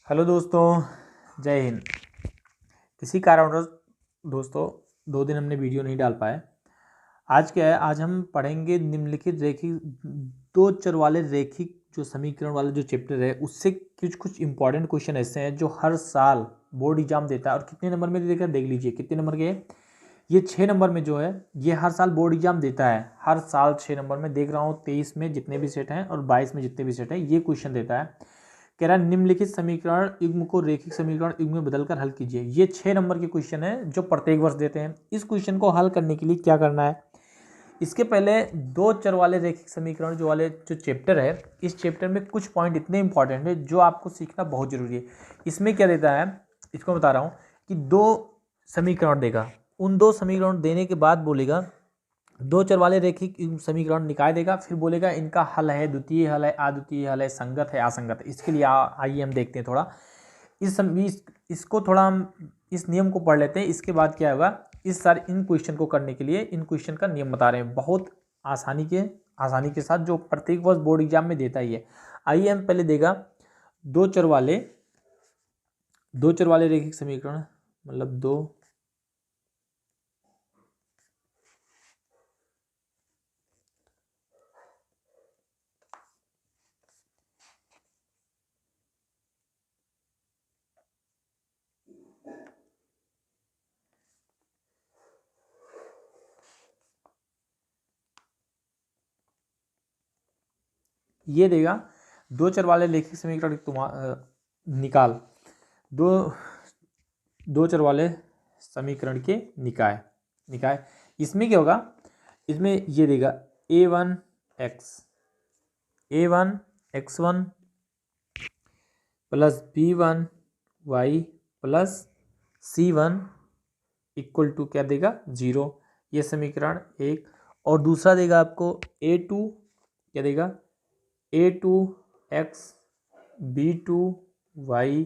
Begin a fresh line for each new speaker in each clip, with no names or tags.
Hello दोस्तों, जय हिंद। किसी कारणवश दोस्तों 2 दिन हमने वीडियो नहीं डाल पाए। आज क्या है, आज हम पढ़ेंगे निम्नलिखित रेखिक दो चर वाले रेखिक जो समीकरण वाले जो चैप्टर है उससे कुछ इंपॉर्टेंट क्वेश्चन ऐसे हैं जो हर साल बोर्ड एग्जाम देता है। और कितने नंबर में देगा देख लीजिए, कितने नंबर के। ये 6 नंबर में जो है ये हर साल बोर्ड एग्जाम देता है। हर साल 6 नंबर में देख रहा हूँ, 23 में जितने भी सेट हैं और 22 में जितने भी सेट हैं ये क्वेश्चन देता है। कह रहा है निम्नलिखित समीकरण युग्म को रेखिक समीकरण युग्म में बदलकर हल कीजिए। ये 6 नंबर के क्वेश्चन है जो प्रत्येक वर्ष देते हैं। इस क्वेश्चन को हल करने के लिए क्या करना है, इसके पहले दो चर वाले रेखिक समीकरण जो चैप्टर है, इस चैप्टर में कुछ पॉइंट इतने इंपॉर्टेंट है जो आपको सीखना बहुत जरूरी है। इसमें क्या देता है, इसको बता रहा हूँ कि 2 समीकरण देगा। उन 2 समीकरण देने के बाद बोलेगा 2 चर वाले रेखिक समीकरण निकाय देगा। फिर बोलेगा इनका हल है, द्वितीय हल है, अद्वितीय हल है, संगत है, असंगत है। इसके लिए आइए हम देखते हैं थोड़ा इसको थोड़ा हम इस नियम को पढ़ लेते हैं। इसके बाद क्या होगा, इस सारे इन क्वेश्चन को करने के लिए इन क्वेश्चन का नियम बता रहे हैं बहुत आसानी के साथ, जो प्रत्येक वर्ष बोर्ड एग्जाम में देता ही है। आइए हम पहले देगा दो चर वाले रेखिक समीकरण, मतलब दो ये देगा दो चर वाले रेखिक समीकरण निकाल दो चर वाले समीकरण के निकाय। इसमें क्या होगा, इसमें ये देगा a1 x1 plus b1 y plus c1 equal to क्या देगा 0। ये समीकरण एक। और दूसरा देगा आपको a2 क्या देगा a2 x b2 y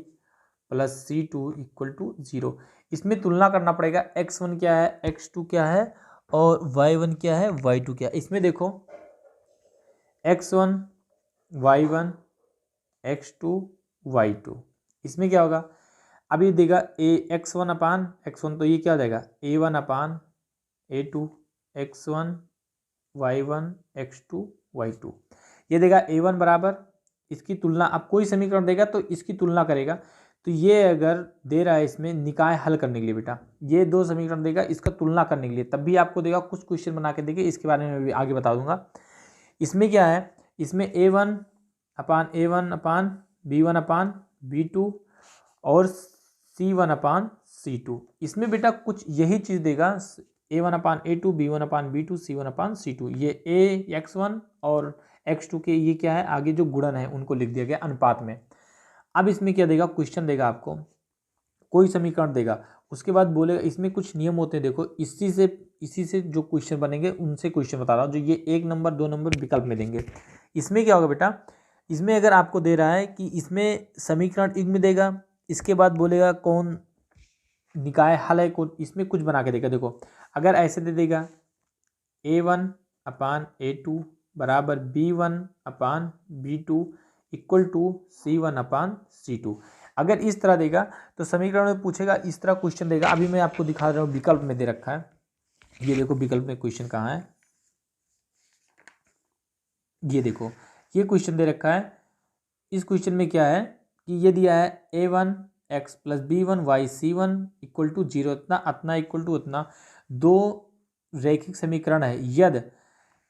plus c2 equal to 0। इसमें तुलना करना पड़ेगा, x1 क्या है, x2 क्या है और y1 क्या है, y2 क्या है। इसमें देखो x1 y1 x2 y2, इसमें क्या होगा, अभी देगा x1 अपान x1, तो ये क्या हो जाएगा a1 upon a2 x1 y1 x2 y2। ये देगा a1 बराबर, इसकी तुलना, अब कोई समीकरण देगा तो इसकी तुलना करेगा। तो ये अगर दे रहा है इसमें निकाय हल करने के लिए, बेटा ये 2 समीकरण देगा इसका तुलना करने के लिए, तब भी आपको देगा कुछ क्वेश्चन बना के देगा, इसके बारे में भी आगे बता दूंगा। इसमें क्या है, इसमें a1 अपान b1 अपान b2 और c1 अपान c2। इसमें बेटा कुछ यही चीज़ देगा, a1 upon a2 b1 upon b2 c1 upon c2। ये x1 और x2 के ये क्या है, आगे जो गुणन है उनको लिख दिया गया अनुपात में। अब इसमें क्या देगा, क्वेश्चन देगा आपको, कोई समीकरण देगा, उसके बाद बोलेगा इसमें कुछ नियम होते हैं। देखो इसी से जो क्वेश्चन बनेंगे उनसे क्वेश्चन बता रहा हूँ, जो ये 1 नंबर 2 नंबर विकल्प में देंगे। इसमें क्या होगा बेटा, इसमें अगर आपको दे रहा है कि इसमें समीकरण युग्म देगा, इसके बाद बोलेगा कौन निकाय हल है, कौन इसमें कुछ बना के देगा। देखो अगर ऐसे दे देगा a1 अपान a2 बराबर b1 upon b2 equal to c1 upon c2, अगर इस तरह देगा तो समीकरण में पूछेगा, इस तरह क्वेश्चन देगा। अभी मैं आपको दिखा रहा हूँ, विकल्प में दे रखा है। ये देखो विकल्प में क्वेश्चन कहाँ है, ये देखो ये क्वेश्चन दे रखा है। इस क्वेश्चन में क्या है कि ये दिया है a1 x plus b1 y c1 equal to 0, इतना इक्वल टू इतना। 2 रैखिक समीकरण है, यदि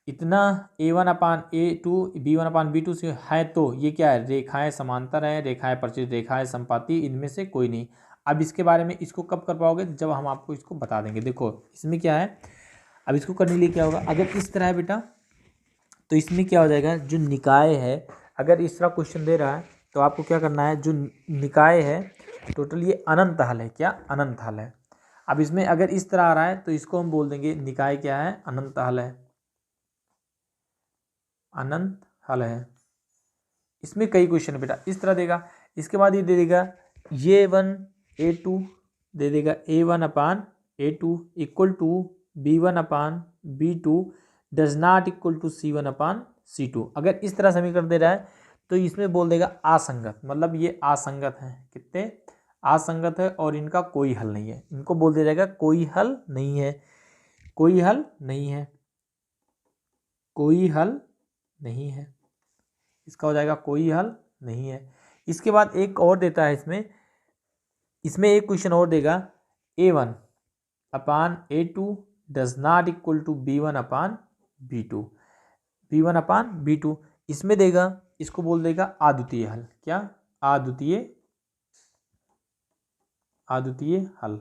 इतना a1 upon a2 b1 upon b2 से है तो ये क्या है, रेखाएं समांतर हैं, रेखाएं परिचित, रेखाएं संपाती, इनमें से कोई नहीं। अब इसके बारे में इसको कब कर पाओगे, जब हम आपको इसको बता देंगे। देखो इसमें क्या है, अब इसको करने के लिए क्या होगा, अगर इस तरह है बेटा तो इसमें क्या हो जाएगा, जो निकाय है, अगर इस तरह क्वेश्चन दे रहा है तो आपको क्या करना है, जो निकाय है टोटल ये अनंत हल है, क्या अनंत हल है। अब इसमें अगर इस तरह आ रहा है तो इसको हम बोल देंगे निकाय क्या है, अनंत हल है, अनंत हल है। इसमें कई क्वेश्चन है बेटा, इस तरह देगा। इसके बाद ये दे देगा ये a1 a2 दे देगा a1 upon a2 equal to b1 upon b2 does not equal to c1 upon c2। अगर इस तरह समीकरण दे रहा है तो इसमें बोल देगा असंगत, मतलब ये असंगत है, कितने असंगत है और इनका कोई हल नहीं है, इनको बोल दिया जाएगा कोई हल नहीं है, कोई हल नहीं है, कोई हल नहीं है, इसका हो जाएगा कोई हल नहीं है। इसके बाद एक और देता है इसमें एक क्वेश्चन और देगा, A1 upon A2 does not equal to B1 upon B2, B1 upon B2 इसमें देगा, इसको बोल देगा अद्वितीय हल, क्या अद्वितीय हल,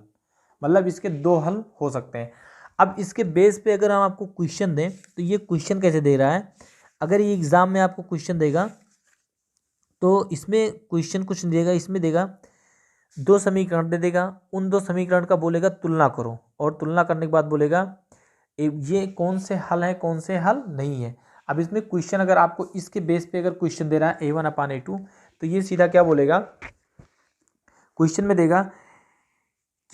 मतलब इसके दो हल हो सकते हैं। अब इसके बेस पे अगर हम आपको क्वेश्चन दें तो ये क्वेश्चन कैसे दे रहा है, अगर ये एग्जाम में आपको क्वेश्चन देगा तो इसमें क्वेश्चन कुछ नहीं देगा, इसमें देगा दो समीकरण दे देगा, उन दो समीकरण का बोलेगा तुलना करो, और तुलना करने के बाद बोलेगा ये कौन से हल है कौन से हल नहीं है। अब इसमें क्वेश्चन अगर आपको इसके बेस पे अगर क्वेश्चन दे रहा है A1 अपान A2, तो ये सीधा क्या बोलेगा, क्वेश्चन में देगा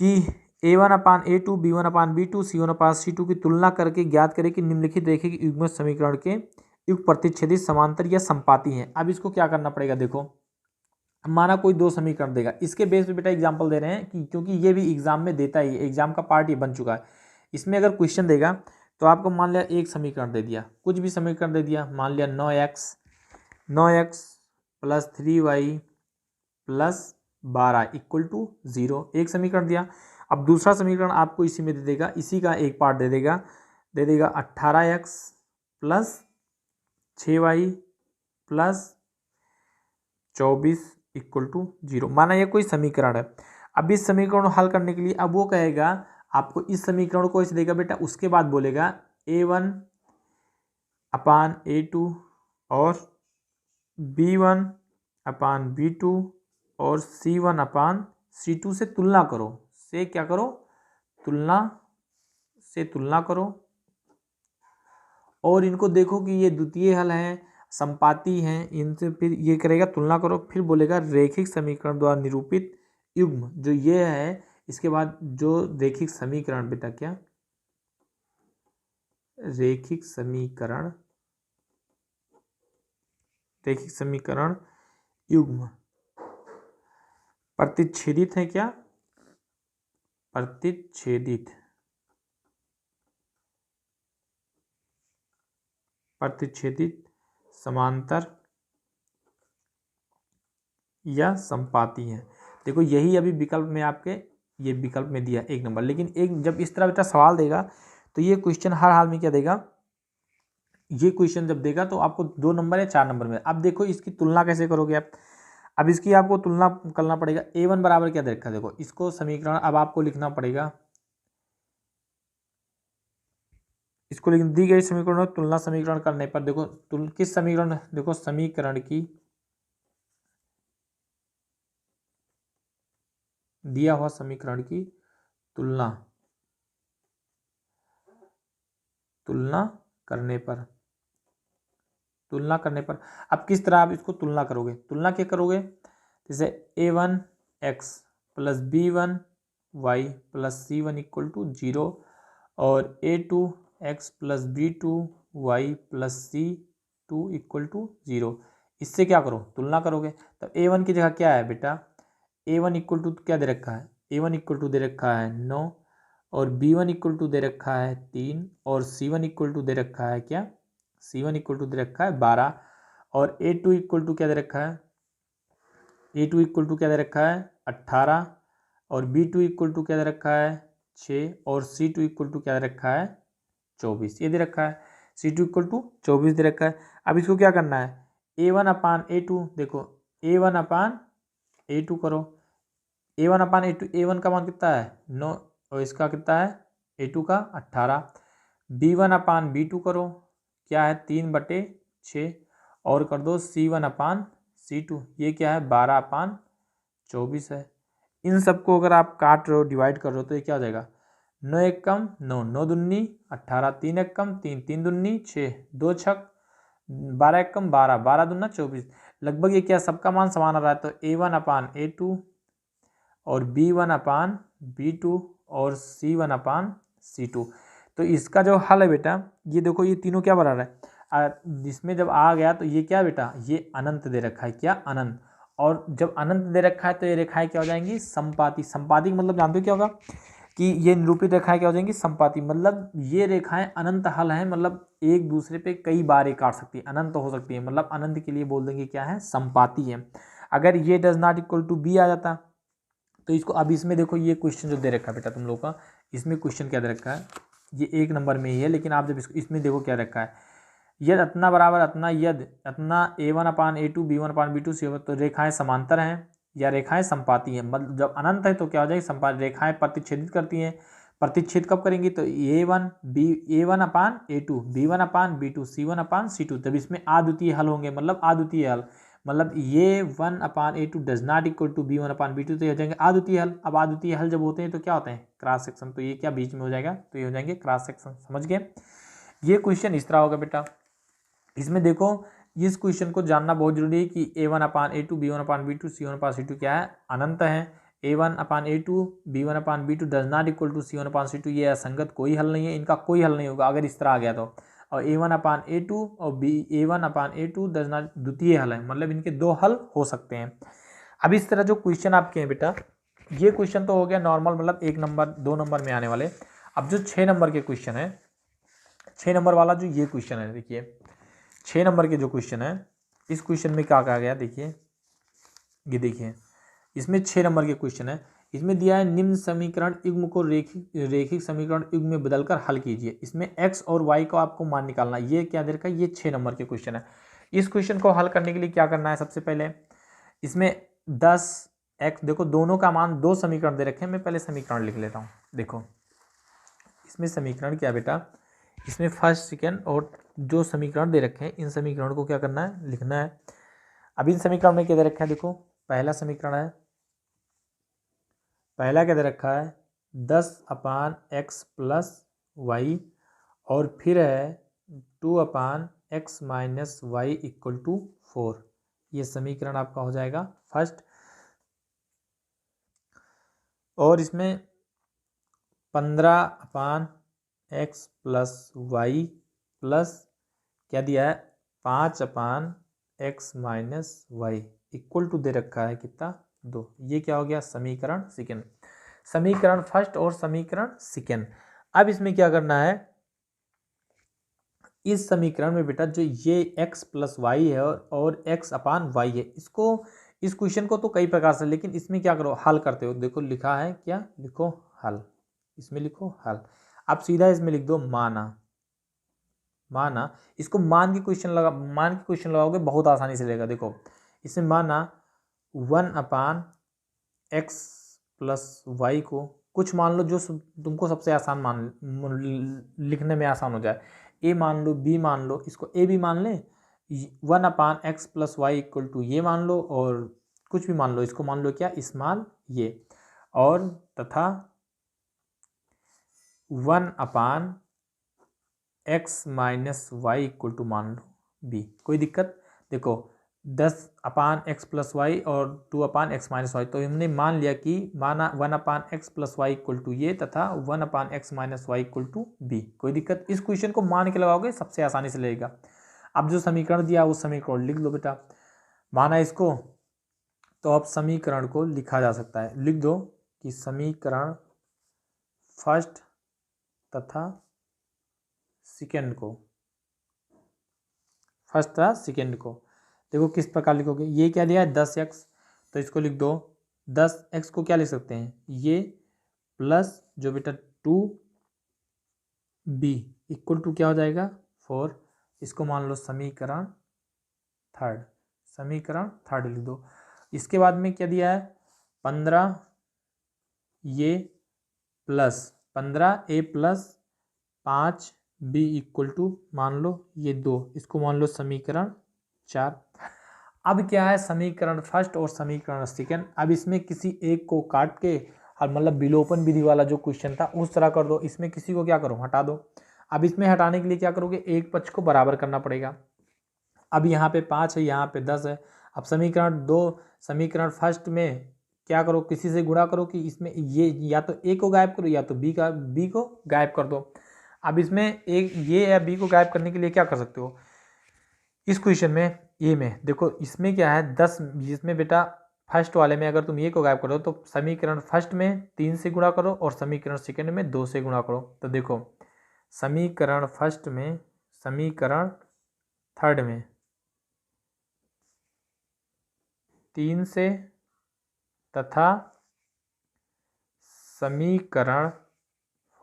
कि A1 upon A2 B1 upon B2 C1 upon C2 की तुलना करके ज्ञात करें कि निम्नलिखित रेखीय युग्म समीकरण के युग प्रतिच्छेदी समांतर या संपाती हैं। अब इसको क्या करना पड़ेगा, देखो माना कोई दो समीकरण देगा, इसके बेस पे बेटा एग्जांपल दे रहे हैं कि क्योंकि ये भी एग्जाम में देता ही है, एग्जाम का पार्ट ये बन चुका है। इसमें अगर क्वेश्चन देगा तो आपको मान लिया एक समीकरण दे दिया, कुछ भी समीकरण दे दिया, मान लिया 9x plus 3y plus 12 equal to 0, एक समीकरण दिया। अब दूसरा समीकरण आपको इसी में दे देगा, इसी का एक पार्ट दे देगा 18x plus 6y plus 24 equal to 0, माना ये कोई समीकरण है। अब इस समीकरण को हल करने के लिए अब वो कहेगा आपको इस समीकरण को ऐसे देगा बेटा, उसके बाद बोलेगा A1 अपान A2 और B1 अपान B2 और C1 अपान C2 से तुलना करो, से क्या करो, तुलना करो, और इनको देखो कि ये द्वितीय हल है, संपाती हैं, इनसे फिर ये करेगा तुलना करो, फिर बोलेगा रैखिक समीकरण द्वारा निरूपित युग्म जो ये है, इसके बाद जो रैखिक समीकरण बेटा क्या, रैखिक समीकरण युग्म प्रतिच्छेदित है, क्या प्रतिच्छेदित समांतर या संपाती है। देखो यही अभी विकल्प में आपके ये विकल्प में दिया एक नंबर, लेकिन एक जब इस तरह बेटा सवाल देगा तो ये क्वेश्चन हर हाल में क्या देगा, ये क्वेश्चन जब देगा तो आपको 2 नंबर या 4 नंबर में। अब देखो इसकी तुलना कैसे करोगे आप, अब इसकी आपको तुलना करना पड़ेगा। A1 बराबर क्या दे रखा है, देखो इसको समीकरण अब आपको लिखना पड़ेगा, इसको लेकिन दी गई समीकरण तुलना समीकरण करने पर देखो किस समीकरण, देखो समीकरण की दिया हुआ समीकरण की तुलना करने पर अब किस तरह आप इसको तुलना करोगे, तुलना क्या करोगे, जैसे A1x plus B1y plus C1 equal to 0 और A2x plus B2y plus C2 equal to 0, इससे क्या करो, तुलना करोगे। तो A1 की जगह क्या है बेटा, A1 इक्वल टू क्या दे रखा है, A1 इक्वल टू दे रखा है 9 और B1 इक्वल टू दे रखा है 3 और C1 इक्वल टू दे रखा है क्या, C1 इक्वल टू दे रखा है 12 और A2 इक्वल टू क्या दे रखा है, A2 इक्वल टू क्या दे रखा है 18 और B2 इक्वल टू क्या दे रखा है 6 और C2 इक्वल टू क्या दे रखा है 24, ये दे रखा है C2 इक्वल टू 24 दे रखा है। अब इसको क्या करना है, A1 अपान A2, देखो A1 अपान A2 करो, A1 अपान A2, A1 का मान कितना है 9 और इसका कितना है A2 का 18, B1 अपान B2 करो, क्या है 3/6 और कर दो C1 अपान C2, ये क्या है 12 अपान 24 है। इन सबको अगर आप काट रहे हो डिवाइड कर रहे हो तो ये क्या हो जाएगा, 9 एक कम 9, 9 दूनी 18, 3 एक कम 3, 3 दूनी 6, 2 छक 12 एक कम 12, 12 दूना 24, लगभग ये क्या सबका मान समान आ रहा है। तो A1 अपान A2 और B1 अपान B2 और C1 अपान C2, तो इसका जो हल है बेटा ये देखो ये तीनों क्या बराबर है, जिसमें जब आ गया तो ये क्या बेटा, ये अनंत दे रखा है, क्या अनंत। और जब अनंत दे रखा है तो ये रेखाएं क्या हो जाएंगी, समपाती। समपाती का मतलब जानते हो क्या होगा, कि ये निरूपित रेखाएं क्या हो जाएंगी, समपाती। मतलब ये रेखाएं अनंत हल हैं, मतलब एक दूसरे पे कई बार ये काट सकती है, अनंत हो सकती है, मतलब अनंत के लिए बोल देंगे क्या है, समपाती है। अगर ये does not equal to B आ जाता तो इसको, अब इसमें देखो ये क्वेश्चन जो दे रखा है बेटा तुम लोग का, इसमें क्वेश्चन क्या दे रखा है, ये 1 नंबर में ही है, लेकिन आप जब इसमें देखो क्या रखा है, यदि अतना बराबर अतना, यदि अतना a1/a2 b1/b2 c, तो रेखाएं समांतर हैं या रेखाएं समपाती हैं। मतलब जब अनंत है तो क्या हो जाएगी, समपाती। रेखाएं प्रतिच्छेदित करती हैं, प्रतिच्छेद कब करेंगी, तो a1/a2 b1/b2 c1/c2, जब इसमें अद्वितीय हल होंगे, मतलब अद्वितीय हल, मतलब ये 1/a2 does not equal to b1/b2, तो ये हो जाएंगे अद्वितीय हल। अब अद्वितीय हल जब होते हैं तो क्या होते हैं, क्रॉस सेक्शन। तो ये क्या बीच में हो जाएगा, तो ये हो जाएंगे क्रॉस सेक्शन। समझ गए, ये क्वेश्चन इस तरह होगा बेटा। इसमें देखो इस क्वेश्चन को जानना बहुत जरूरी है कि a1/a2 b1/b2 c1/c2 क्या है, अनंत है। a1/a2 b1/b2 does not equal to c1/c2, ये असंगत, कोई हल नहीं है, इनका कोई हल नहीं होगा अगर इस तरह आ गया तो। और a1/a2 और a1/a2 डज नॉट द्वितीय हल है, मतलब इनके दो हल हो सकते हैं। अब इस तरह जो क्वेश्चन आपके हैं बेटा, ये क्वेश्चन तो हो गया नॉर्मल, मतलब 1 नंबर 2 नंबर में आने वाले। अब जो 6 नंबर के क्वेश्चन है, 6 नंबर वाला जो ये क्वेश्चन है, देखिए 6 नंबर के जो क्वेश्चन है, इस क्वेश्चन में क्या कहा गया, देखिए ये देखिए, इसमें 6 नंबर के क्वेश्चन है। इसमें दिया है निम्न समीकरण युग्म को रेखिक समीकरण युग्म में बदलकर हल कीजिए। इसमें x और y को आपको मान निकालना, ये क्या दे रखा है, ये 6 नंबर के क्वेश्चन है। इस क्वेश्चन को हल करने के लिए क्या करना है, सबसे पहले इसमें 10x, देखो दोनों का मान, दो समीकरण दे रखे हैं, मैं पहले समीकरण लिख लेता हूँ। देखो इसमें समीकरण क्या बेटा, इसमें फर्स्ट सेकेंड और जो समीकरण दे रखे हैं, इन समीकरण को क्या करना है, लिखना है। अब इन समीकरण में क्या दे रखा है, देखो पहला समीकरण है, पहला क्या दे रखा है 10/x प्लस वाई, और फिर है 2/x minus y equal to 4। ये समीकरण आपका हो जाएगा फर्स्ट। और इसमें 15/x प्लस वाई प्लस क्या दिया है 5/x minus y equal to दे रखा है कितना, 2। ये क्या हो गया, समीकरण सेकेंड, समीकरण फर्स्ट और समीकरण सेकेंड। अब इसमें क्या करना है, इस समीकरण में बेटा जो ये x प्लस वाई है और x/y है, इसको, इस क्वेश्चन को तो कई प्रकार से, लेकिन इसमें क्या करो, हल करते हो। देखो लिखा है क्या, लिखो हल, इसमें लिखो हल। अब सीधा इसमें लिख दो माना, माना, इसको मान की क्वेश्चन लगाओगे बहुत आसानी से लगेगा। देखो इसमें माना 1/x प्लस वाई को कुछ मान लो जो तुमको सबसे आसान लिखने में आसान हो जाए, a मान लो, b मान लो, इसको a भी मान लें, 1/x plus y equal to ये मान लो, और कुछ भी मान लो, इसको मान लो क्या, स्मॉल ये, और तथा 1/x minus y equal to मान लो b। कोई दिक्कत, देखो 10/x प्लस वाई और 2/x माइनस वाई, तो हमने मान लिया कि माना 1/x plus y equal to ये तथा 1/x minus y equal to b. कोई दिक्कत, इस क्वेश्चन को मान के लगाओगे सबसे आसानी से लगेगा। अब जो समीकरण दिया उस समीकरण लिख लो बेटा, माना इसको, तो अब समीकरण को लिखा जा सकता है, लिख दो कि समीकरण फर्स्ट तथा सेकेंड को, फर्स्ट तथा सेकेंड को देखो किस प्रकार लिखोगे। ये क्या दिया है 10x, तो इसको लिख दो 10x को क्या लिख सकते हैं, ये प्लस जो बेटा 2b इक्वल टू क्या हो जाएगा 4। इसको मान लो समीकरण थर्ड, समीकरण थर्ड लिख दो। इसके बाद में क्या दिया है 15 ये plus 15a plus 5b equal to मान लो ये 2, इसको मान लो समीकरण 4। अब क्या है समीकरण फर्स्ट और समीकरण सेकेंड, अब इसमें किसी एक को काट के, और मतलब विलोपन विधि वाला जो क्वेश्चन था उस तरह कर दो, इसमें किसी को क्या करो, हटा दो। अब इसमें हटाने के लिए क्या करोगे, एक पक्ष को बराबर करना पड़ेगा। अब यहाँ पे 5 है, यहाँ पे 10 है। अब समीकरण 2, समीकरण फर्स्ट में क्या करो, किसी से गुणा करो कि इसमें ये या तो ए को गायब करो या तो बी को गायब कर दो। अब इसमें एक ये या बी को गायब करने के लिए क्या कर सकते हो, इस क्वेश्चन में ए में देखो, इसमें क्या है 10, जिसमें बेटा फर्स्ट वाले में अगर तुम ये को गायब करो तो समीकरण फर्स्ट में 3 से गुणा करो और समीकरण सेकंड में 2 से गुणा करो। तो देखो समीकरण फर्स्ट में, समीकरण थर्ड में 3 से तथा समीकरण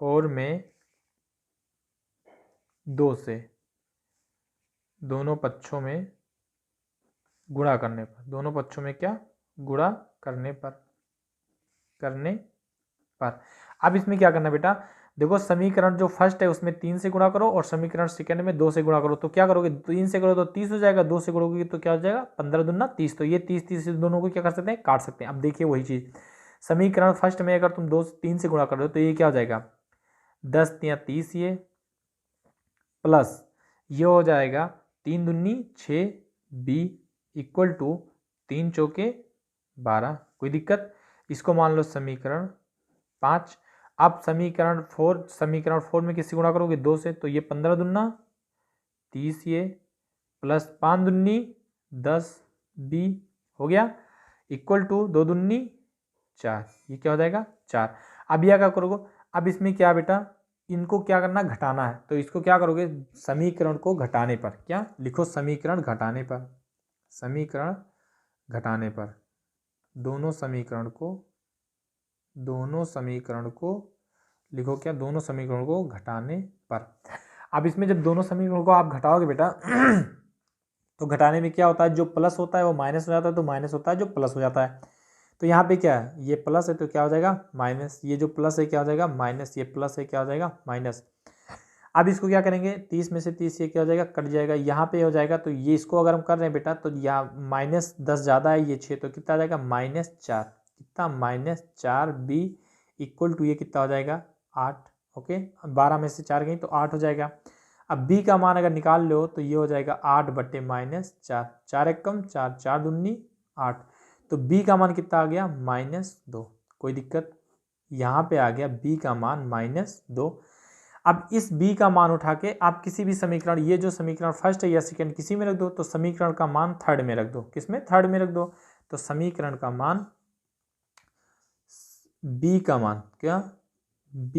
4 में 2 से, दोनों पक्षों में गुणा करने पर, दोनों पक्षों में क्या गुणा करने पर। अब इसमें क्या करना बेटा, देखो समीकरण जो फर्स्ट है उसमें 3 से गुणा करो और समीकरण सेकंड में 2 से गुणा करो। तो क्या करोगे, 3 से करो तो 30 हो जाएगा, 2 से करोगे तो क्या हो जाएगा 15 दूना 30। तो ये 30 दोनों को क्या कर सकते हैं, काट सकते हैं। अब देखिए वही चीज, समीकरण फर्स्ट में अगर तुम 3 से गुणा कर दो तो ये क्या हो जाएगा 10 या 30, ये प्लस ये हो जाएगा 3 दूनी 6 बी इक्वल टू 3 चौके 12। कोई दिक्कत, इसको मान लो समीकरण 5। अब समीकरण 4 में किससे गुणा करोगे 2 से, तो ये 15 दूना 30 ये प्लस 5 दूनी 10 बी हो गया इक्वल टू 2 दूनी 4, ये क्या हो जाएगा 4। अब यह क्या करोगे, अब इसमें क्या बेटा इनको क्या करना घटाना है, तो इसको क्या करोगे समीकरण को घटाने पर, क्या लिखो समीकरण घटाने पर, समीकरण घटाने पर दोनों समीकरण को लिखो क्या, दोनों समीकरणों को घटाने पर। अब इसमें जब दोनों समीकरणों को आप घटाओगे बेटा तो घटाने में क्या होता है, जो प्लस होता है वो माइनस हो जाता है, तो माइनस होता है जो प्लस हो जाता है। तो यहाँ पे क्या है, ये प्लस है तो क्या हो जाएगा माइनस, ये जो प्लस है क्या हो जाएगा माइनस, ये प्लस है क्या हो जाएगा माइनस। अब इसको क्या करेंगे 30 में से 30 ये क्या हो जाएगा कट जाएगा, यहाँ पे हो जाएगा। तो ये इसको अगर हम कर रहे हैं बेटा तो यहाँ -10 ज़्यादा है, ये 6, तो कितना आ जाएगा -4, कितना -4 बी इक्वल टू ये कितना हो जाएगा 8। ओके, 12 में से 4 गई तो 8 हो जाएगा। अब बी का मान अगर निकाल लो तो ये हो जाएगा 8 बटे -4, 4 एक कम 4, 4 दूनी 8, तो बी का मान कितना आ गया -2। कोई दिक्कत, यहाँ पे आ गया बी का मान -2। अब इस b का मान उठा के आप किसी भी समीकरण, ये जो समीकरण फर्स्ट है या सेकंड किसी में रख दो, तो समीकरण का मान थर्ड में रख दो, किसमें थर्ड में रख दो। तो समीकरण का मान b का मान क्या b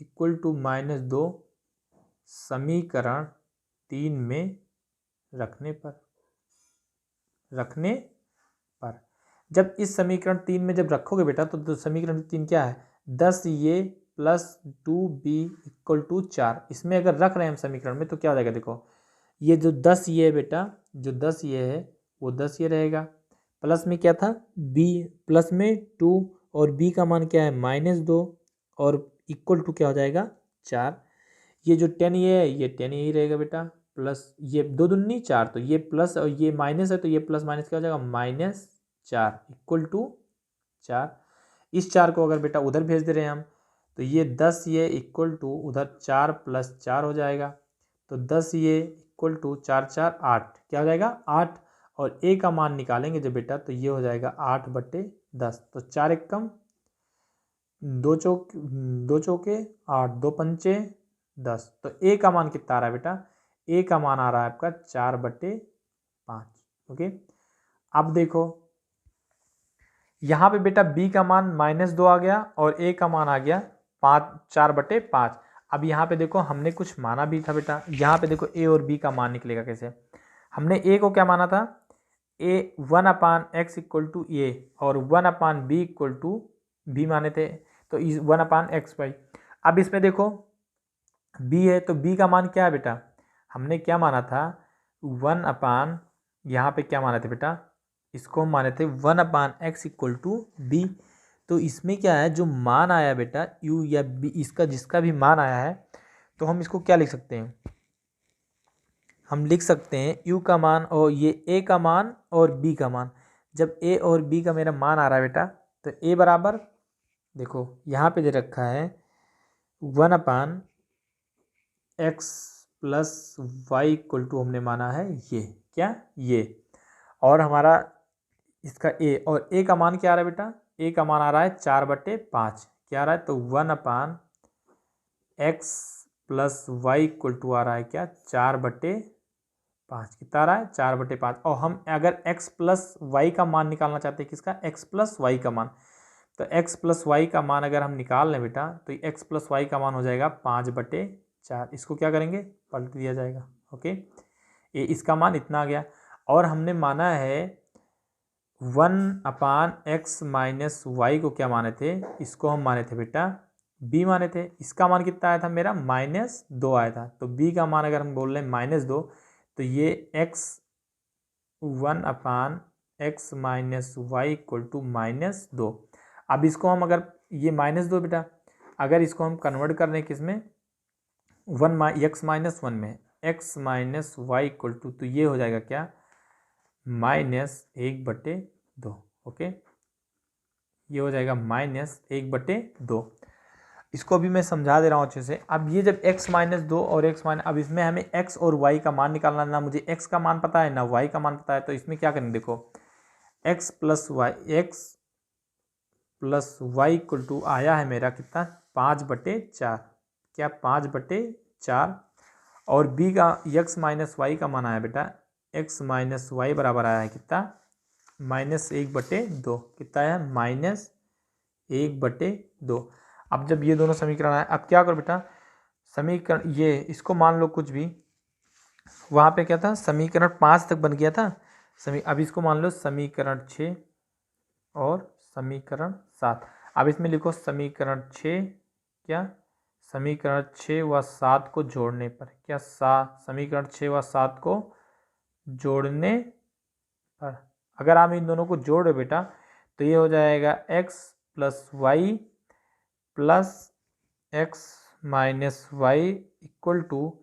इक्वल टू -2 समीकरण 3 में रखने पर, जब इस समीकरण 3 में जब रखोगे बेटा तो समीकरण 3 क्या है 10 ये प्लस 2b इक्वल टू 4। इसमें अगर रख रहे हैं हम समीकरण में तो क्या हो जाएगा, देखो ये जो 10 ये है बेटा, जो 10 ये है वो 10 ये रहेगा, प्लस में क्या था b, प्लस में 2 और b का मान क्या है -2 और इक्वल टू क्या हो जाएगा 4। ये जो 10 ये है ये 10 यही रहेगा बेटा, प्लस ये 2 दूनी 4, तो ये प्लस और ये माइनस है तो ये प्लस माइनस क्या हो जाएगा -4 इक्वल टू 4। इस 4 को अगर बेटा उधर भेज दे रहे हैं हम तो ये 10 ये इक्वल टू उधर 4 + 4 हो जाएगा, तो 10 ये इक्वल टू 4 4 8 क्या हो जाएगा 8, और a का मान निकालेंगे जब बेटा तो ये हो जाएगा 8 बटे 10, तो 4 एक कम 2 चौके 8, 2 पंचे 10, तो a का मान कितना आ रहा है बेटा, a का मान आ रहा है आपका 4 बटे 5। ओके, अब देखो यहाँ पे बेटा b का मान -2 आ गया और a का मान आ गया 4 बटे 5। अब यहाँ पे देखो हमने कुछ माना भी था बेटा, यहाँ पे देखो a और b का मान निकलेगा कैसे। हमने a को क्या माना था, a 1/x equal to a और 1/b इक्वल टू b माने थे, तो 1/x/y। अब इसमें देखो b है तो b का मान क्या है बेटा, हमने क्या माना था 1/, यहाँ पे क्या माने थे बेटा, इसको हम माने थे 1/x इक्वल टू b। तो इसमें क्या है जो मान आया बेटा u या b, इसका जिसका भी मान आया है तो हम इसको क्या लिख सकते हैं, हम लिख सकते हैं u का मान और ये a का मान और b का मान। जब a और b का मेरा मान आ रहा है बेटा तो a बराबर देखो यहाँ पे दे रखा है 1/x + y इक्वल टू हमने माना है ये क्या ये, और हमारा इसका a, और a का मान क्या आ रहा है बेटा, a का मान आ रहा है 4 बटे 5, क्या आ रहा है तो 1/x + y इक्वल टू आ रहा है क्या 4 बटे 5 कितना आ रहा है 4/5। और हम अगर x प्लस वाई का मान निकालना चाहते हैं, किसका, x प्लस वाई का मान, तो x प्लस वाई का मान अगर हम निकाल लें बेटा तो x प्लस वाई का मान हो जाएगा 5/4। इसको क्या करेंगे, पलट दिया जाएगा। ओके, ये इसका मान इतना आ गया। और हमने माना है 1/x माइनस वाई को क्या माने थे, इसको हम माने थे बेटा b माने थे। इसका मान कितना आया था मेरा, -2 आया था। तो b का मान अगर हम बोल रहे हैं -2, तो ये x 1/x minus y equal to -2। अब इसको हम अगर ये -2 बेटा, अगर इसको हम कन्वर्ट कर रहे हैं किसमें, x माइनस 1 में, x minus y equal to, तो ये हो जाएगा क्या, -1/2। ओके, ये हो जाएगा -1/2। इसको अभी मैं समझा दे रहा हूँ अच्छे से। अब ये जब x -2 और x माइनस, अब इसमें हमें x और y का मान निकालना, ना मुझे x का मान पता है ना y का मान पता है, तो इसमें क्या करेंगे, देखो x plus y equal to आया है मेरा कितना, 5/4। क्या, 5/4। और b का x माइनस वाई का मान आया बेटा, x माइनस वाई बराबर आया है कितना, -1/2। कितना है, -1/2। अब जब ये दोनों समीकरण आए, अब क्या करो बेटा, समीकरण ये इसको मान लो कुछ भी, वहाँ पे क्या था, समीकरण 5 तक बन गया था। अब इसको मान लो समीकरण 6 और समीकरण 7। अब इसमें लिखो समीकरण 6, क्या, समीकरण 6 व 7 को जोड़ने पर, क्या, समीकरण 6 व 7 को जोड़ने पर अगर आप इन दोनों को जोड़ो बेटा, तो ये हो जाएगा x plus y plus x minus y equal to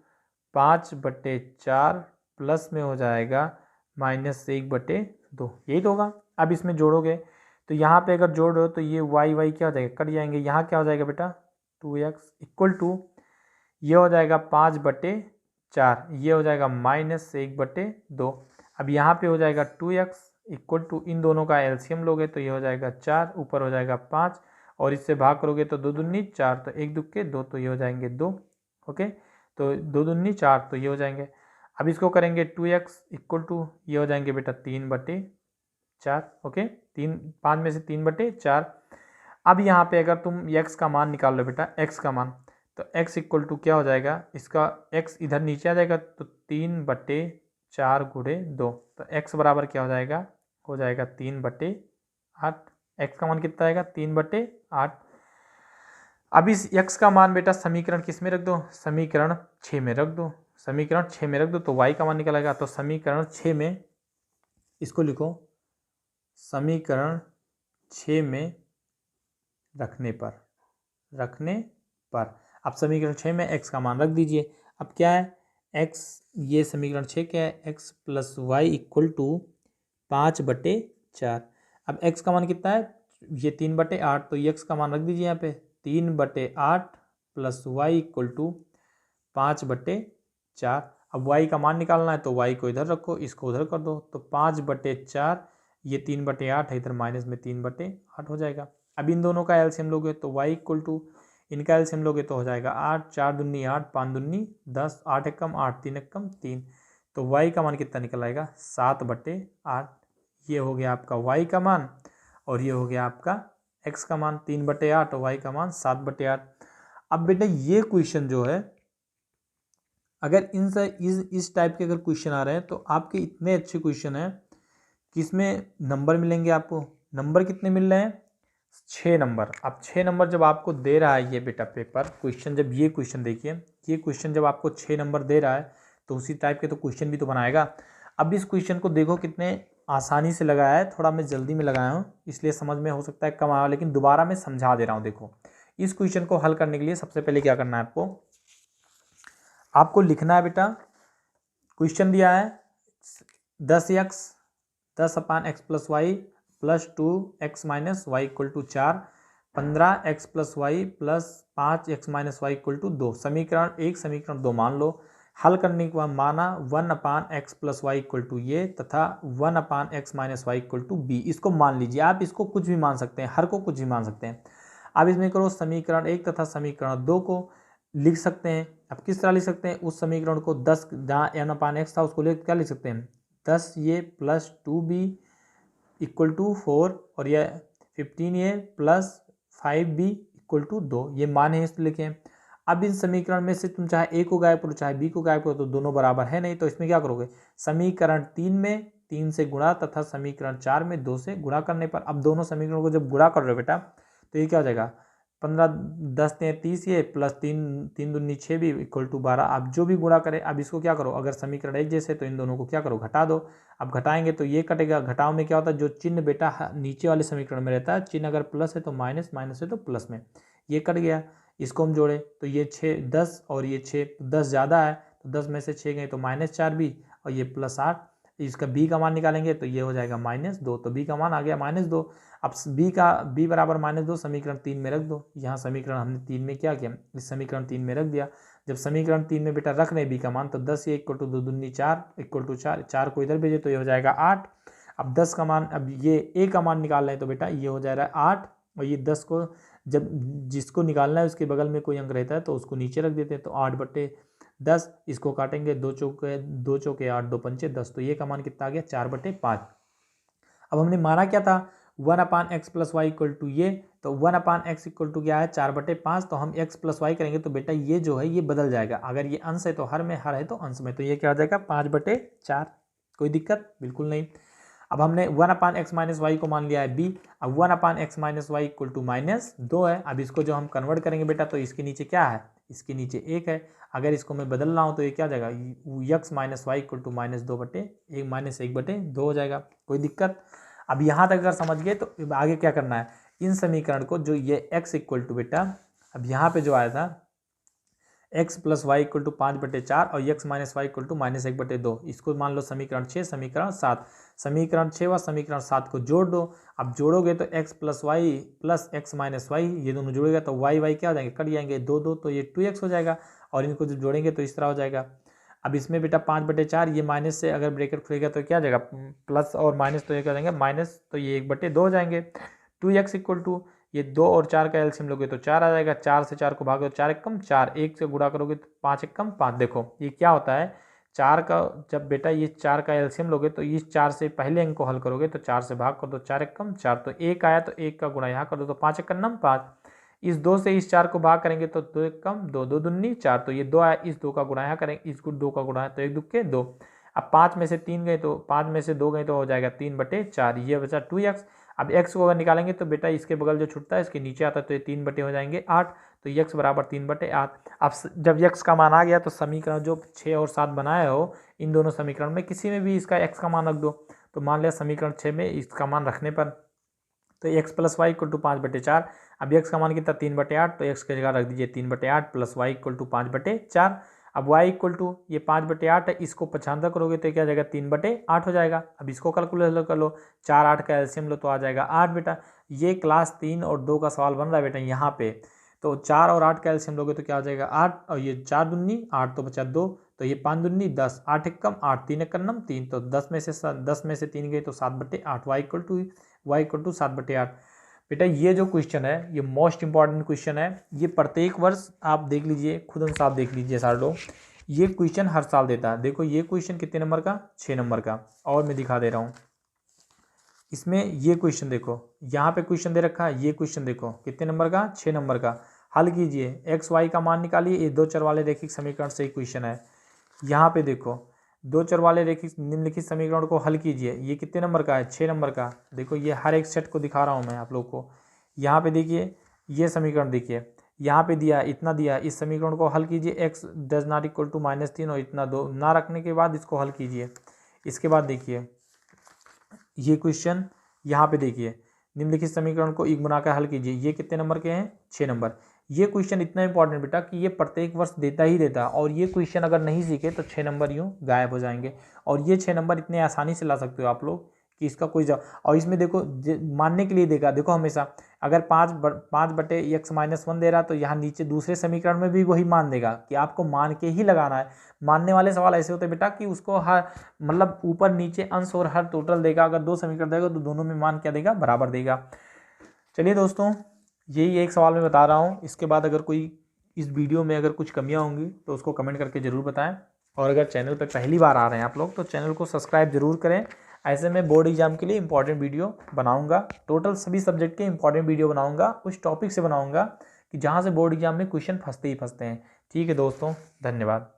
5/4 plus में हो जाएगा -1/2। यही तो होगा। अब इसमें जोड़ोगे तो यहाँ पे अगर जोड़ो तो ये y क्या हो जाएगा, कट जाएंगे। यहाँ क्या हो जाएगा बेटा, 2x इक्वल टू, ये हो जाएगा 5/4, ये हो जाएगा -1/2। अब यहाँ पे हो जाएगा 2x इक्वल टू, इन दोनों का एलसीएम लोगे तो ये हो जाएगा 4, ऊपर हो जाएगा 5, और इससे भाग करोगे तो 2 दूनी 4, तो 1 दुक्के 2, तो ये हो जाएंगे 2। ओके, तो 2 दूनी 4, तो ये हो जाएंगे। अब इसको करेंगे 2x इक्वल टू, ये हो जाएंगे बेटा 3/4। ओके, 5 में से 3/4। अब यहाँ पे अगर तुम x का मान निकाल लो बेटा, x का मान, तो x इक्वल टू क्या हो जाएगा, इसका x इधर नीचे आ जाएगा, तो 3/4 गुणे 2, तो x बराबर क्या हो जाएगा, 3/8। x का मान कितना आएगा, 3/8। अब इस x का मान बेटा समीकरण किस में रख दो, समीकरण 6 में रख दो। समीकरण 6 में रख दो तो y का मान निकल आएगा। तो समीकरण 6 में, इसको लिखो, समीकरण 6 में रखने पर अब समीकरण 6 में x का मान रख दीजिए। अब क्या है, x, ये समीकरण 6 क्या है, x plus y equal to 5/4। अब x का मान कितना है, ये 3/8, तो x का मान रख दीजिए यहाँ पे, 3/8 प्लस वाई इक्वल टू 5/4। अब y का मान निकालना है तो y को इधर रखो, इसको उधर कर दो, तो 5/4, ये 3/8 है, इधर माइनस में 3/8 हो जाएगा। अब इन दोनों का एलसीएम लोगे तो y इक्वल टू, इनका एलसीएम लोगे तो हो जाएगा 8, 4 दूनी 8, 5 दूनी 10, 8 एकम 8, 3 एकम 3, तो y का मान कितना निकल आएगा, 7/8। ये हो गया आपका y का मान, और ये हो गया आपका x का मान 3/8 और y का मान 7/8। अब बेटा ये क्वेश्चन जो है, अगर इस टाइप के अगर क्वेश्चन आ रहे हैं तो आपके इतने अच्छे क्वेश्चन हैं कि इसमें नंबर मिलेंगे आपको। नंबर कितने मिल रहे हैं, 6 नंबर। अब 6 नंबर जब आपको दे रहा है ये बेटा पेपर क्वेश्चन, जब ये क्वेश्चन देखिए, ये क्वेश्चन जब आपको 6 नंबर दे रहा है तो उसी टाइप के तो क्वेश्चन भी तो बनाएगा। अब इस क्वेश्चन को देखो कितने आसानी से लगाया है, थोड़ा मैं जल्दी में लगाया हूँ इसलिए समझ में हो सकता है कम आया, लेकिन दोबारा मैं समझा दे रहा हूँ। देखो, इस क्वेश्चन को हल करने के लिए सबसे पहले क्या करना है, आपको लिखना है बेटा, क्वेश्चन दिया है 10x 10/x plus y plus 2x minus y equal to 4, 15x plus y plus 5x minus y equal to 2। समीकरण 1 समीकरण 2 मान लो। हल करने के बाद माना 1/x plus y equal to ये तथा 1/x minus y equal to b. इसको मान लीजिए, आप इसको कुछ भी मान सकते हैं, हर को कुछ भी मान सकते हैं। अब इसमें करो समीकरण 1 तथा समीकरण 2 को लिख सकते हैं। अब किस तरह लिख सकते हैं उस समीकरण को 10 जहाँ n/x था उसको ले क्या लिख सकते हैं 10 ये प्लस 2b इक्वल टू 4 और ये 15a plus 5b equal to 2 ये मान है इसलिए लिखे। अब इस समीकरण में से तुम चाहे a को गायब करो चाहे b को गायब करो तो दोनों बराबर है नहीं, तो इसमें क्या करोगे समीकरण 3 में 3 से गुणा तथा समीकरण 4 में 2 से गुणा करने पर, अब दोनों समीकरणों को जब गुणा कर रहे हो बेटा तो ये क्या हो जाएगा 15 10 30 ये प्लस 3 दूनी 6 भी इक्वल टू 12। अब जो भी गुणा करे अब इसको क्या करो अगर समीकरण एक जैसे तो इन दोनों को क्या करो घटा दो। अब घटाएंगे तो ये कटेगा, घटाओ में क्या होता है जो चिन्ह बेटा नीचे वाले समीकरण में रहता है चिन्ह अगर प्लस है तो माइनस, माइनस है तो प्लस में, ये कट गया। इसको हम जोड़े तो ये 6 10 और ये 6 10 ज़्यादा है तो 10 में से 6 गए तो -4 भी और ये +8। इसका b का मान निकालेंगे तो ये हो जाएगा -2, तो b का मान आ गया -2। अब b बराबर -2 समीकरण 3 में रख दो। यहाँ समीकरण हमने 3 में क्या किया इस समीकरण 3 में रख दिया। जब समीकरण 3 में बेटा रख रहे b का मान तो 10 ये इक्वल टू 2 दूनी 4 इक्वल टू 4, 4 को इधर भेजे तो ये हो जाएगा 8। अब 10 का मान, अब ये a का मान निकाल रहे हैं तो बेटा ये हो जाएगा 8 और ये 10 को जब जिसको निकालना है उसके बगल में कोई अंक रहता है तो उसको नीचे रख देते हैं तो 8/10, इसको काटेंगे 2 चौके 8 2 पंचे 10, तो ये का मान कितना आ गया 4/5। अब हमने माना क्या था 1/x plus y equal to ये, तो 1/x इक्वल टू क्या है 4/5, तो हम x प्लस वाई करेंगे तो बेटा ये जो है ये बदल जाएगा, अगर ये अंश है तो हर में, हर है तो अंश में, तो ये क्या हो जाएगा 5/4। कोई दिक्कत बिल्कुल नहीं। अब हमने 1/x माइनस वाई को मान लिया है b, अब 1/x minus y equal to -2 है। अब इसको जो हम कन्वर्ट करेंगे बेटा तो इसके नीचे क्या है इसके नीचे 1 है, अगर इसको मैं बदल रहा हूँ तो ये क्या हो जाएगा x minus y equal to -1/2 हो जाएगा। कोई दिक्कत। अब यहाँ तक अगर समझ गए तो आगे क्या करना है इन समीकरण को जो ये x इक्वल टू बेटा अब यहाँ पे जो आया था x plus y equal to 5/4 और x minus y equal to -1/2, इसको मान लो समीकरण 6 समीकरण 7, समीकरण 6 व समीकरण 7 को जोड़ दो। अब जोड़ोगे तो x plus y plus x minus y ये दोनों जोड़ेगा तो y क्या हो जाएंगे कट जाएंगे 2 तो ये 2x हो जाएगा और इनको जब जोड़ेंगे तो इस तरह हो जाएगा। अब इसमें बेटा 5/4 ये माइनस से अगर ब्रैकेट खुलेगा तो क्या हो जाएगा प्लस और माइनस, तो ये क्या हो जाएंगे माइनस, तो ये 1/2 हो जाएंगे। 2x इक्वल टू ये 2 और 4 का एलसीएम लोगे तो 4 आ जाएगा, 4 से 4 को भागो 4 एकम 4, 1 से गुणा करोगे तो 5 एकम 5। देखो ये क्या होता है 4 का जब बेटा ये 4 का एलसीएम लोगे तो इस 4 से पहले अंक को हल करोगे तो 4 से भाग कर दो 4 एकम 4, तो 1 आया तो 1 का गुणा यहाँ कर दो तो 5 एकम 5। इस 2 से इस 4 को भाग करेंगे तो 2 एकम 2 2 दूनी 4, तो ये 2 आया, इस 2 का गुणा यहाँ करेंगे, इस 2 का गुणा है तो 1 दुक्के 2। अब 5 में से 3 गए तो 5 में से 2 गए तो हो जाएगा 3/4, ये बचा 2x। अब x को अगर निकालेंगे तो बेटा इसके बगल जो छूटता है इसके नीचे आता है तो ये 3 हो जाएंगे 8, तो x बराबर 3/8। अब जब x का मान आ गया तो समीकरण जो 6 और 7 बनाए हो इन दोनों समीकरण में किसी में भी इसका x का मान रख दो, तो मान लिया समीकरण 6 में इसका मान रखने पर तो x plus y equal to 5/4। अब x का मान कितना 3/8, तो x की जगह रख दीजिए 3/8 प्लस वाई इक्वल टू 5/4। अब y इक्वल टू ये 5/8 है, इसको 95 करोगे तो क्या जाएगा 3/8 हो जाएगा। अब इसको कैलकुलेट कर लो, 4 8 का एलसीएम लो तो आ जाएगा 8 बेटा। ये क्लास 3 और 2 का सवाल बन रहा है बेटा यहाँ पे, तो 4 और 8 का एलसीएम लोगे तो क्या हो जाएगा 8 और ये 4 दूनी 8 तो बचा 2, तो ये 5 दूनी 10 8 एकम 8 3 एकम 3, तो 10 में से 3 गए तो 7/8 y इक्वल टू 7/8। बेटा ये जो क्वेश्चन है ये मोस्ट इंपॉर्टेंट क्वेश्चन है, ये प्रत्येक वर्ष आप देख लीजिए खुद अनुसार देख लीजिए सारे लोग, ये क्वेश्चन हर साल देता है। देखो ये क्वेश्चन कितने नंबर का 6 नंबर का, और मैं दिखा दे रहा हूँ इसमें ये क्वेश्चन देखो यहाँ पे क्वेश्चन दे रखा है, ये क्वेश्चन देखो कितने नंबर का 6 नंबर का। हल कीजिए एक्स वाई का मान निकालिए, ये 2 चर वाले रैखिक समीकरण से ही क्वेश्चन है। यहाँ पे देखो 2 चर वाले रैखिक निम्नलिखित समीकरण को हल कीजिए, ये कितने नंबर का है 6 नंबर का। देखो ये हर एक सेट को दिखा रहा हूँ मैं आप लोग को। यहाँ पे देखिए ये समीकरण देखिए यहाँ पे दिया इतना दिया, इस समीकरण को हल कीजिए x does not equal to -3 और इतना 2 ना रखने के बाद इसको हल कीजिए। इसके बाद देखिए ये क्वेश्चन यहाँ पे देखिए निम्नलिखित समीकरण को एक बनाकर हल कीजिए, ये कितने नंबर के हैं 6 नंबर। ये क्वेश्चन इतना इंपॉर्टेंट बेटा कि ये प्रत्येक वर्ष देता ही देता, और ये क्वेश्चन अगर नहीं सीखे तो 6 नंबर यूँ गायब हो जाएंगे, और ये 6 नंबर इतने आसानी से ला सकते हो आप लोग कि इसका कोई जवाब। और इसमें देखो मानने के लिए देगा, देखो हमेशा अगर 5/x-1 दे रहा तो यहाँ नीचे दूसरे समीकरण में भी वही मान देगा कि आपको मान के ही लगाना है। मानने वाले सवाल ऐसे होते हैं बेटा कि उसको हर मतलब ऊपर नीचे अंश और हर टोटल देगा, अगर 2 समीकरण देगा तो दोनों में मान क्या देगा बराबर देगा। चलिए दोस्तों यही एक सवाल मैं बता रहा हूँ, इसके बाद अगर कोई इस वीडियो में अगर कुछ कमियां होंगी तो उसको कमेंट करके ज़रूर बताएं। और अगर चैनल पर पहली बार आ रहे हैं आप लोग तो चैनल को सब्सक्राइब जरूर करें। ऐसे में बोर्ड एग्जाम के लिए इंपॉर्टेंट वीडियो बनाऊंगा, टोटल सभी सब्जेक्ट के इंपॉर्टेंट वीडियो बनाऊंगा, उस टॉपिक से बनाऊंगा कि जहाँ से बोर्ड एग्जाम में क्वेश्चन फंसते ही फंसते हैं। ठीक है दोस्तों, धन्यवाद।